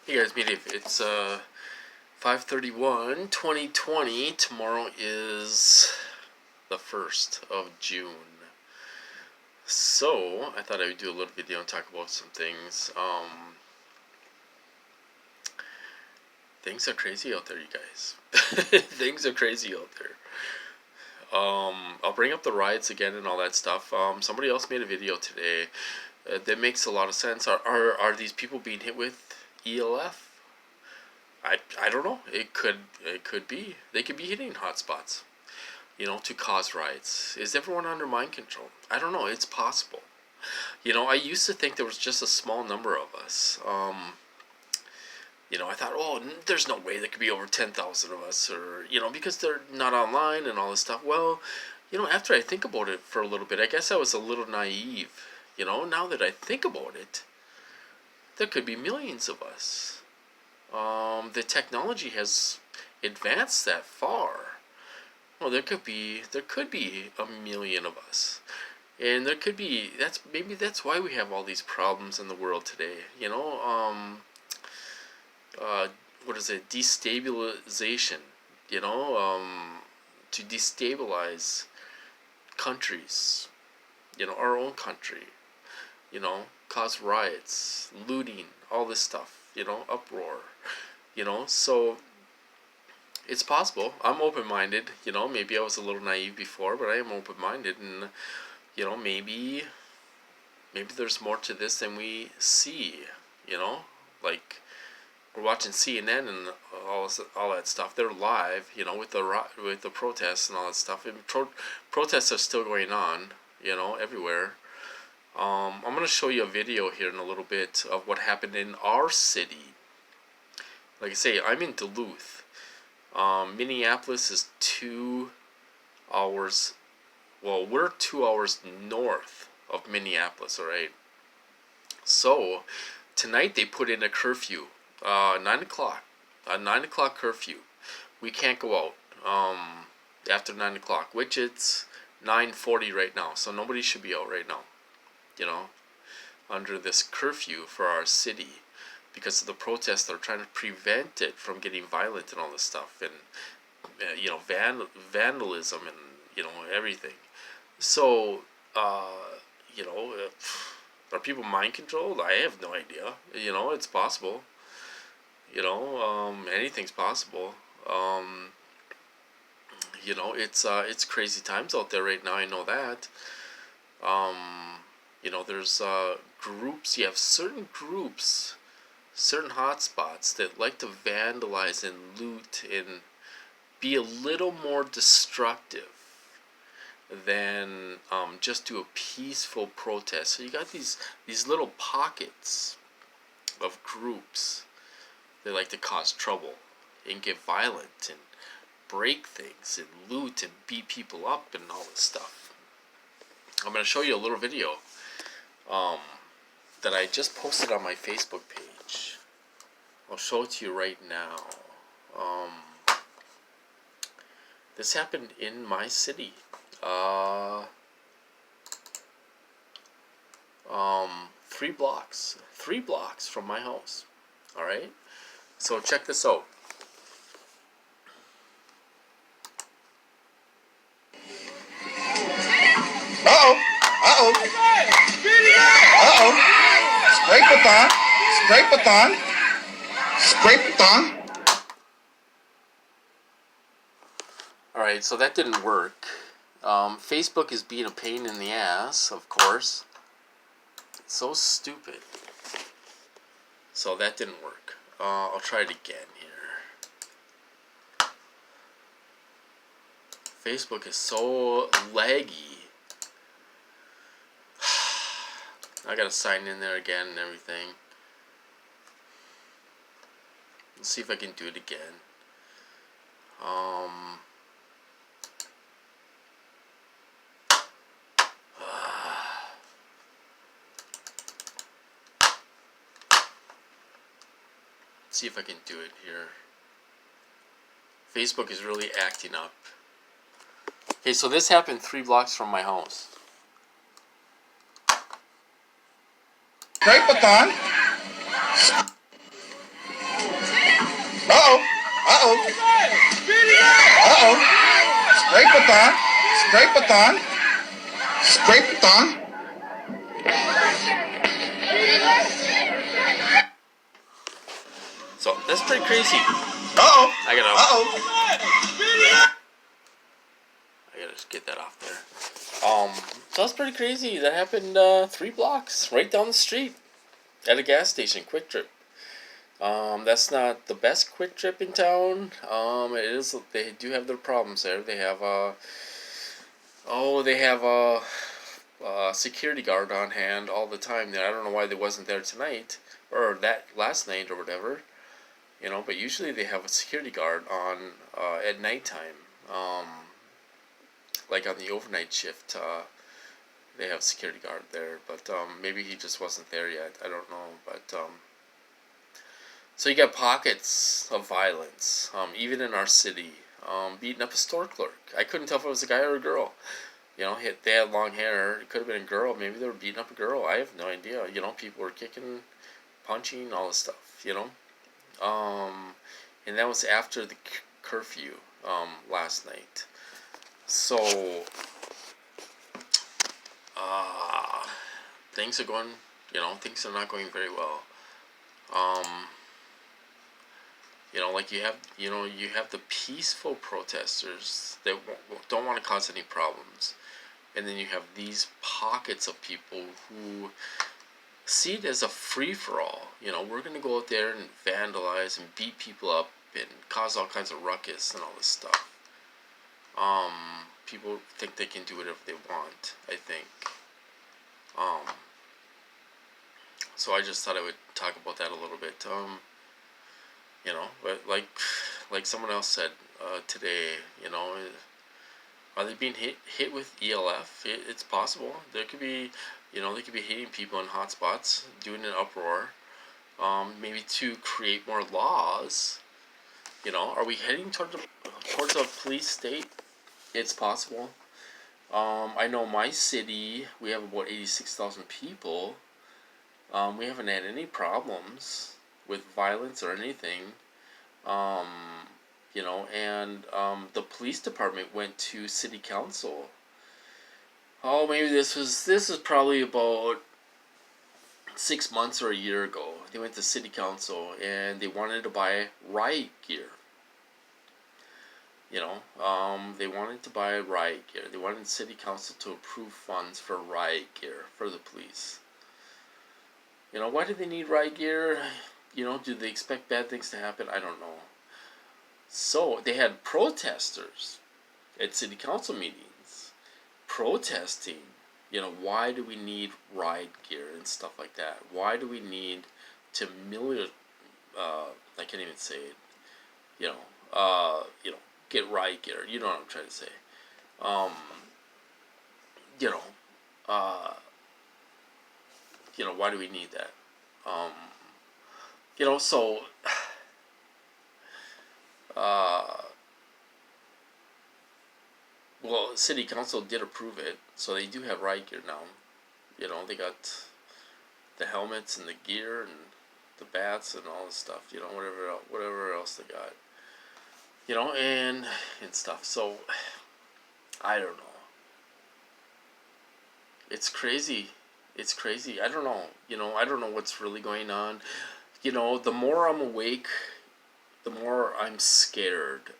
Hey guys, meet Dave. It's 5/31, 2020. Tomorrow is the 1st of June. So, I thought I would do a little video and talk about some things. Things are crazy out there, you guys. Things are crazy out there. I'll bring up the riots again and all that stuff. Somebody else made a video today that makes a lot of sense. Are these people being hit with ELF? I don't know. It could be. They could be hitting hotspots, to cause riots. Is everyone under mind control? I don't know. It's possible. I used to think there was just a small number of us. I thought, oh, there's no way there could be over 10,000 of us, or because they're not online and all this stuff. Well, after I think about it for a little bit, I guess I was a little naive. Now that I think about it, there could be millions of us. The technology has advanced that far. Well, there could be a million of us, and there could be that's why we have all these problems in the world today. What is it? Destabilization. To destabilize countries. Our own country. Cause riots, looting, all this stuff. Uproar. So it's possible. I'm open-minded. Maybe I was a little naive before, but I am open-minded, and maybe there's more to this than we see. Like we're watching CNN and all that stuff. They're live, with the protests and all that stuff. And protests are still going on, everywhere. I'm gonna show you a video here in a little bit of what happened in our city. Like I say, I'm in Duluth. Minneapolis is 2 hours. Well, we're 2 hours north of Minneapolis, alright? So, tonight they put in a curfew. 9 o'clock. A 9 o'clock curfew. We can't go out after 9 o'clock, which it's 9:40 right now. So nobody should be out right now, under this curfew for our city. Because of the protests, they're trying to prevent it from getting violent and all this stuff, and vandalism and everything. So are people mind controlled? I have no idea. It's possible. Anything's possible. It's crazy times out there right now. I know that. There's groups. You have certain groups, certain hotspots that like to vandalize and loot and be a little more destructive than just do a peaceful protest. So you got these little pockets of groups that like to cause trouble and get violent and break things and loot and beat people up and all this stuff. I'm going to show you a little video that I just posted on my Facebook page. I'll show it to you right now. This happened in my city. 3 blocks from my house. All right. So check this out. Spray baton. All right, so that didn't work. Facebook is being a pain in the ass, of course. It's so stupid. So that didn't work. I'll try it again here. Facebook is so laggy. I gotta sign in there again and everything. Let's see if I can do it again. See if I can do it here. Facebook is really acting up. Okay, so this happened 3 blocks from my house. Spray baton. Uh-oh. Uh-oh. Uh-oh. Spray baton. Spray baton. Spray baton. So that's pretty crazy. Uh-oh. I gotta Uh-oh. just get that off there. So that's pretty crazy. That happened 3 blocks right down the street at a gas station. Quick Trip. That's not the best Quick Trip in town. It is. They do have their problems there. They have a security guard on hand all the time there. I don't know why they wasn't there tonight or that last night or whatever. But usually they have a security guard on at nighttime. Like on the overnight shift, they have a security guard there. But maybe he just wasn't there yet. I don't know. But so you got pockets of violence, even in our city. Beating up a store clerk. I couldn't tell if it was a guy or a girl. They had long hair. It could have been a girl. Maybe they were beating up a girl. I have no idea. People were kicking, punching, all this stuff. And that was after the curfew last night. So things are going. Things are not going very well. Like you have the peaceful protesters that don't want to cause any problems, and then you have these pockets of people who see it as a free-for-all. We're going to go out there and vandalize and beat people up and cause all kinds of ruckus and all this stuff. People think they can do whatever they want, I think. So I just thought I would talk about that a little bit. But like someone else said today, are they being hit with ELF? It's possible. There could be, they could be hitting people in hot spots, doing an uproar, maybe to create more laws. Are we heading towards a police state? It's possible. I know my city, we have about 86,000 people. We haven't had any problems with violence or anything. And the police department went to city council. Oh, maybe this is probably about 6 months or a year ago. They went to city council and they wanted to buy riot gear. They wanted to buy riot gear. They wanted city council to approve funds for riot gear for the police. Why do they need riot gear? Do they expect bad things to happen? I don't know. So they had protesters at city council meetings protesting. Why do we need riot gear and stuff like that? Why do we need to I can't even say it. Get riot gear. You know what I'm trying to say. Why do we need that? So well, city council did approve it, so they do have riot gear now. They got the helmets and the gear and the bats and all this stuff. Whatever else they got. And stuff. So I don't know. It's crazy. It's crazy. I don't know. I don't know what's really going on. The more I'm awake, the more I'm scared,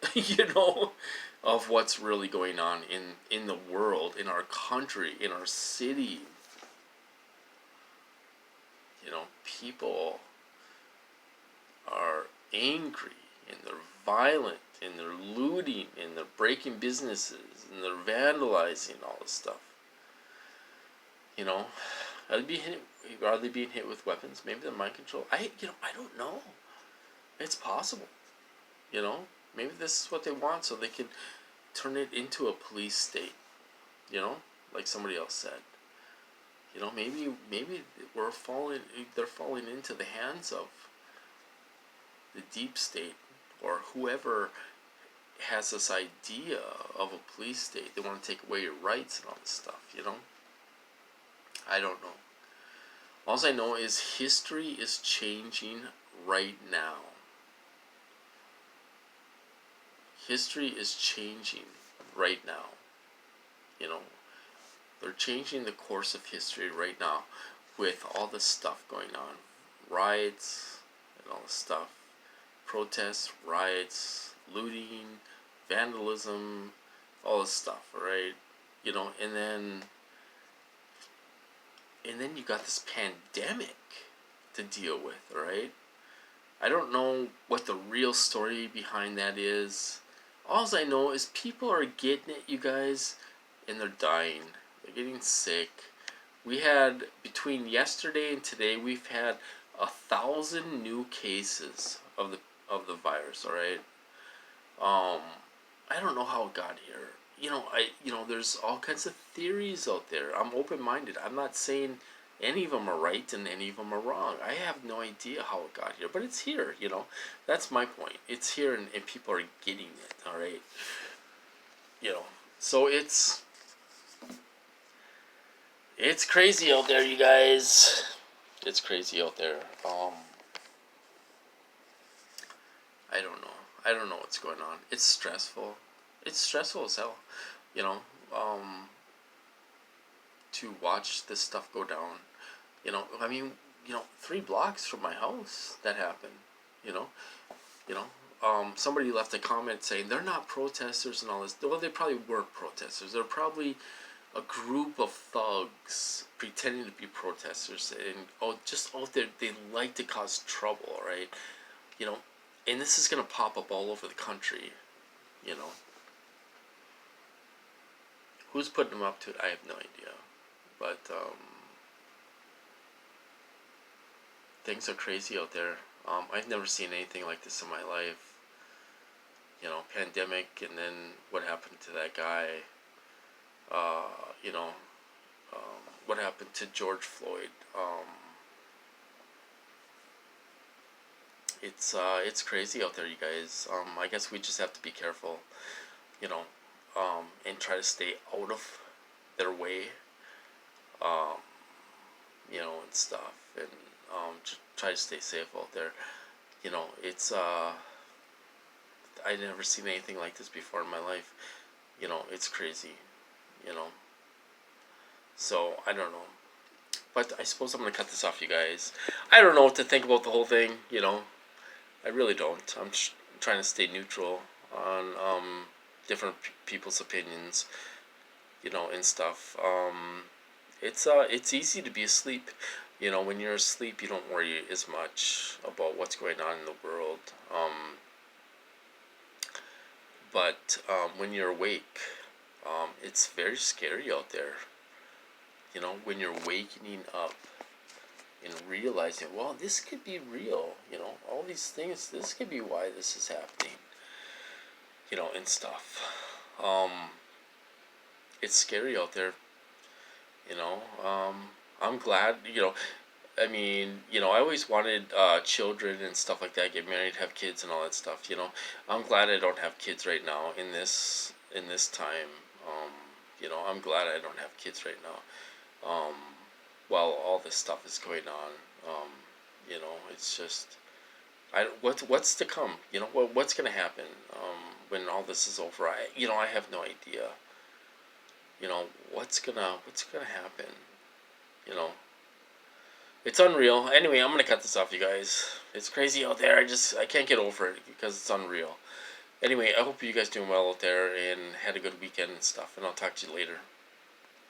of what's really going on in the world, in our country, in our city. People are angry and they're violent and they're looting and they're breaking businesses and they're vandalizing all this stuff. Are they being hit with weapons? Maybe they're mind control. I don't know. It's possible. Maybe this is what they want so they can turn it into a police state. Like somebody else said. Maybe they're falling into the hands of the deep state or whoever has this idea of a police state. They want to take away your rights and all this stuff, I don't know. All I know is history is changing right now. history is changing right now. You know, they're changing the course of history right now with all this stuff going on. Riots and all this stuff. Protests, riots, looting, vandalism, all this stuff, right? You know, and then you got this pandemic to deal with, right? I don't know what the real story behind that is. All I know is people are getting it, you guys, and they're dying. They're getting sick. We had, between yesterday and today, we've had 1,000 new cases of the virus. All right. I don't know how it got here. There's all kinds of theories out there. I'm open-minded. I'm not saying any of them are right and any of them are wrong. I have no idea how it got here, but it's here. That's my point. It's here, and people are getting it. All right. So it's crazy out there, you guys. It's crazy out there. I don't know. I don't know what's going on. It's stressful. It's stressful as hell. You know, to watch this stuff go down. I mean, 3 blocks from my house that happened. You know, you know. Somebody left a comment saying they're not protesters and all this. Well, they probably were protesters. They're probably a group of thugs pretending to be protesters and just out there. They like to cause trouble, right? And this is gonna pop up all over the country. You know, who's putting them up to it? I have no idea, but things are crazy out there. I've never seen anything like this in my life. Pandemic, and then what happened to that guy? What happened to George Floyd? It's crazy out there, you guys. I guess we just have to be careful, and try to stay out of their way, and stuff, and try to stay safe out there. It's I've never seen anything like this before in my life. It's crazy. So I don't know, but I suppose I'm gonna cut this off, you guys. I don't know what to think about the whole thing. I really don't. I'm trying to stay neutral on different people's opinions, and stuff. It's easy to be asleep. When you're asleep, you don't worry as much about what's going on in the world. But when you're awake, it's very scary out there. When you're waking up and realizing, well, this could be real. All these things, this could be why this is happening. And stuff. It's scary out there. I'm glad. I mean, I always wanted children and stuff like that, get married, have kids, and all that stuff. I'm glad I don't have kids right now in this time. I'm glad I don't have kids right now. While all this stuff is going on, it's just what's to come. What's gonna happen when all this is over. I have no idea. What's gonna happen. It's unreal. Anyway, I'm gonna cut this off, you guys. It's crazy out there. I can't get over it because it's unreal. Anyway, I hope you guys doing well out there and had a good weekend and stuff. And I'll talk to you later.